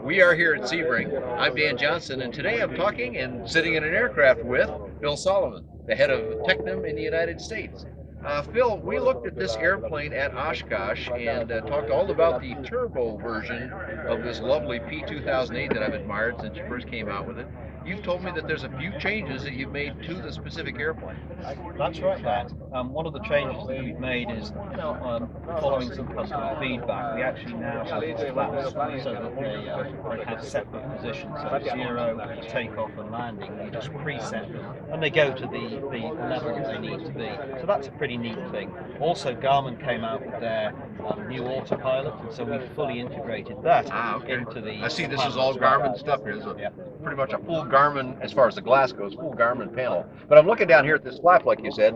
We are here at Sebring. I'm Dan Johnson, and today I'm talking and sitting in an aircraft with Phil Sullivan, the head of Tecnam in the United States. Phil, we looked at this airplane at Oshkosh and talked all about the turbo version of this lovely P2008 that I've admired since you first came out with it. You've told me that there's a few changes that you've made to the specific airplane. That's right, Dan. One of the changes that we've made is, following some customer feedback, we actually now have these flaps so that they have separate positions. So 0, takeoff and landing, you just preset them and they go to the level that they need to be. So that's a pretty neat thing. Also, Garmin came out with their new autopilot, and so we fully integrated that Okay. into the I see this is panel all as well. Garmin stuff here. This is Yeah. pretty much a full Garmin, as far as the glass goes, full Garmin panel. But I'm looking down here at this flap, like you said,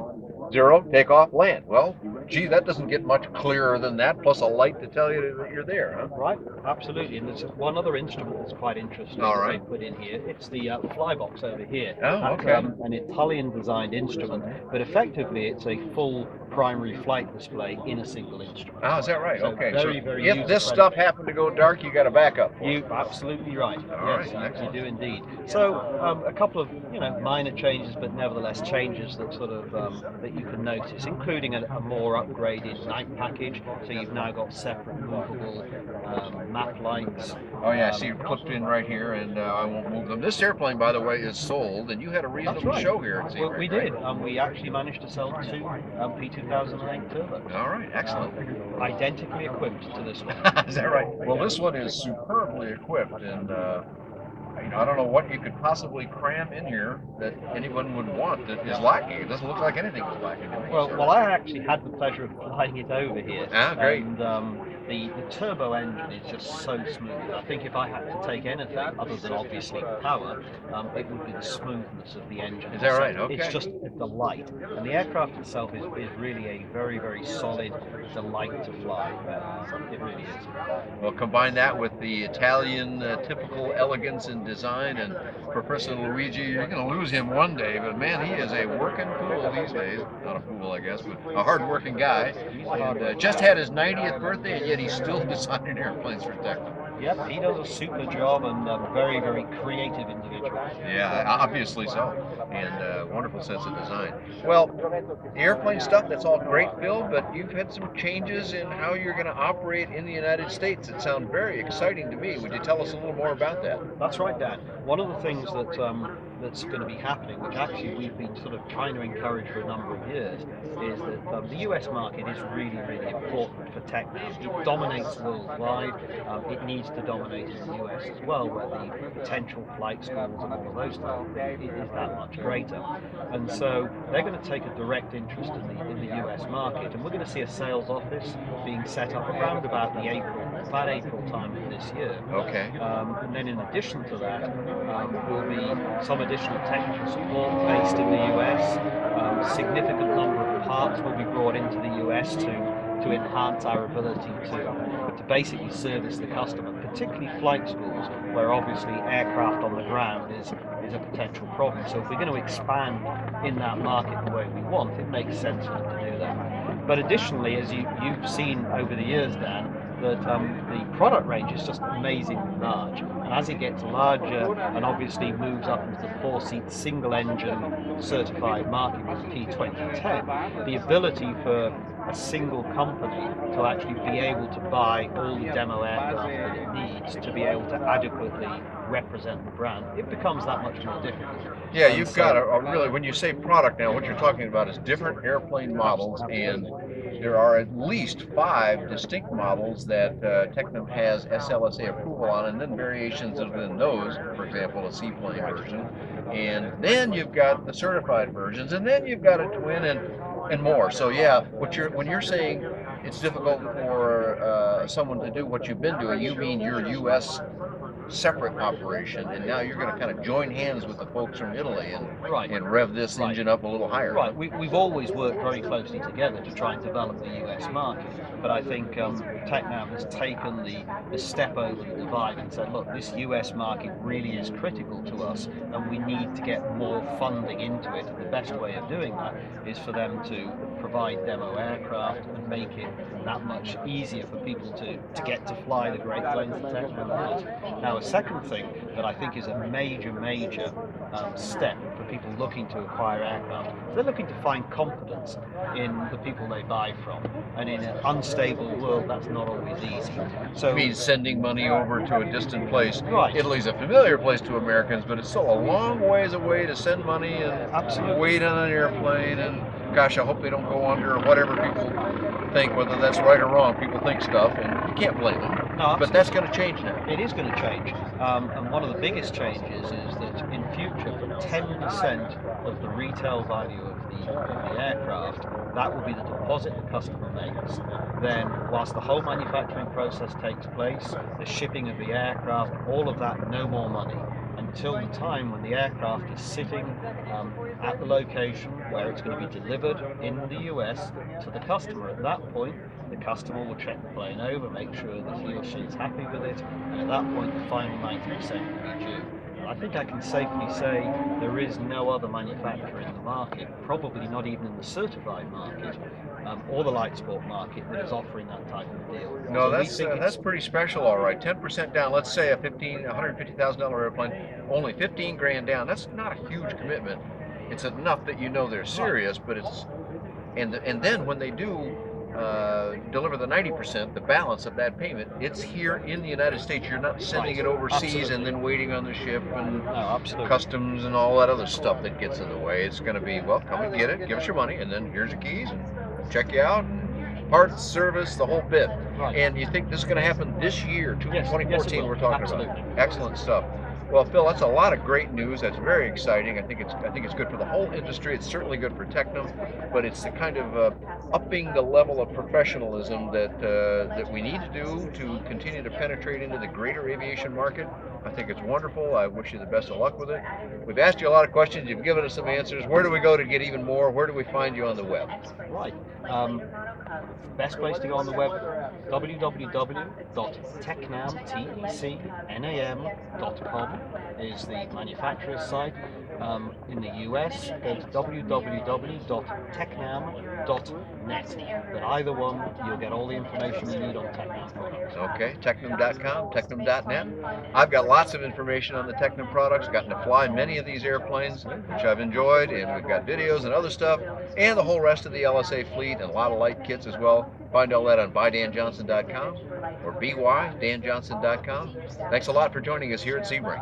0, takeoff, land. Well, gee, that doesn't get much clearer than that, plus a light to tell you that you're there, huh? Right, absolutely. And there's one other instrument that's quite interesting All that right. they put in here. It's the fly box over here. Oh, That's okay. an Italian-designed instrument, but effectively it's a full primary flight display in a single instrument. Oh, is that right? So Okay. very, So very if this user-friendly. stuff happened to go dark, you got a backup for it. You absolutely right. All Yes, right, you excellent. do indeed. So a couple of minor changes, but nevertheless changes that sort of that you can notice, including a more upgraded night package. So you've now got separate movable map lights. Oh yeah, I see it clipped in right here, and I won't move them. This airplane, by the way, is sold, and you had a That's reasonable right. show here at Well, Sebring, we right? did. We actually managed to sell two P2008 turbos. All right, excellent. Identically equipped to this one. Is that right? Well, this one is superbly equipped, and I don't know what you could possibly cram in here that anyone would want that is lacking. It doesn't look like anything is lacking. Well, I actually had the pleasure of flying it over here. Ah, great. And the turbo engine is just so smooth. I think if I had to take anything other than obviously power, it would be the smoothness of the engine. Is that right? So Okay. it's just a delight. And the aircraft itself is really a very, very solid delight to fly. It really is. Well, combine that with the Italian typical elegance in design, and Professor Luigi, you're going to lose him one day, but man, he is a working fool these days. Not a fool, I guess, but a hard-working guy. And just had his 90th birthday, and yet he's still designing airplanes for Tecnam. Yep, he does a super job and a very, very creative individual. Yeah, obviously so, and wonderful sense of design. Well, the airplane stuff, that's all great, Phil, but you've had some changes in how you're going to operate in the United States that sound very exciting to me. Would you tell us a little more about that? That's right, Dan. One of the things that's going to be happening, which actually we've been sort of trying to encourage for a number of years, is that the US market is really, really important for Tecnam. It dominates worldwide. It needs to dominate in the US as well, where the potential flight schools and all of those things is that much greater. And so they're going to take a direct interest in the US market, and we're going to see a sales office being set up around about April time of this year. Okay. And then in addition to that, will be some additional technical support based in the US. Significant number of parts will be brought into the US to enhance our ability to basically service the customer, particularly flight schools, where obviously aircraft on the ground is a potential problem. So if we're going to expand in that market the way we want, it makes sense for them to do that. But additionally, as you've seen over the years, Dan, that the product range is just amazingly large. And as it gets larger and obviously moves up into the 4-seat single engine certified market with P2010, the ability for a single company to actually be able to buy all the demo aircraft that it needs to be able to adequately represent the brand, it becomes that much more difficult. Yeah, you've got a really, when you say product now, what you're talking about is different airplane models, and there are at least 5 distinct models that Tecnam has SLSA approval on, and then variations within those, for example, a seaplane version. And then you've got the certified versions, and then you've got a twin and more. So yeah, when you're saying it's difficult for someone to do what you've been doing, you mean your U.S. separate operation, and now you're going to kind of join hands with the folks from Italy and Right. rev this Right. engine up a little higher. Right, we've always worked very closely together to try and develop the US market, but I think Tecnam has taken the step over the divide and said, look, this US market really is critical to us and we need to get more funding into it. And the best way of doing that is for them to provide demo aircraft and make it that much easier for people to get to fly the great planes that Tecnam does. Now, a second thing that I think is a major step for people looking to acquire aircraft, they're looking to find confidence in the people they buy from, and in an unstable world that's not always easy. So it means sending money over to a distant place. Right. Italy's a familiar place to Americans, but it's still a long ways away to send money and Absolutely. wait on an airplane, and gosh, I hope they don't go under, or whatever people think, whether that's right or wrong. People think stuff, and you can't blame them. No, but that's going to change now. It is going to change, and one of the biggest changes is that in future, for 10% of the retail value of the aircraft, that will be the deposit the customer makes. Then, whilst the whole manufacturing process takes place, the shipping of the aircraft, all of that, no more money, until the time when the aircraft is sitting at the location where it's going to be delivered in the US to the customer. At that point, the customer will check the plane over, make sure that he or she is happy with it, and at that point the final 90% will be due. I think I can safely say there is no other manufacturer in the market, probably not even in the certified market, or the light sport market, that is offering that type of deal. No, So that's pretty special, all right. 10% down. Let's say a $150,000 airplane, only 15 grand down. That's not a huge commitment. It's enough that you know they're serious, but it's and then when they do deliver the 90%, the balance of that payment, it's here in the United States. You're not sending it overseas. Absolutely. And then waiting on the ship and absolutely. customs and all that other stuff that gets in the way. It's going to be, well, come and get it, give us your money, and then here's your keys, and check you out, and parts, service, the whole bit. Right. And you think this is going to happen this year, Yes, 2014, we're talking Absolutely. about. Excellent stuff. Well, Phil, that's a lot of great news. That's very exciting. I think it's good for the whole industry. It's certainly good for Tecnam, but it's the kind of upping the level of professionalism that we need to do to continue to penetrate into the greater aviation market. I think it's wonderful. I wish you the best of luck with it. We've asked you a lot of questions. You've given us some answers. Where do we go to get even more? Where do we find you on the web? Right. Best place to go on the web, www.tecnam.com is the manufacturer's site. In the US, go to www.tecnam.net. But either one, you'll get all the information you need on Tecnam products. Okay, Tecnam.com, Tecnam.net. I've got lots of information on the Tecnam products. Gotten to fly many of these airplanes, which I've enjoyed, and we've got videos and other stuff, and the whole rest of the LSA fleet, and a lot of light kits as well. Find all that on buydanjohnson.com or bydanjohnson.com. Thanks a lot for joining us here at Sebring.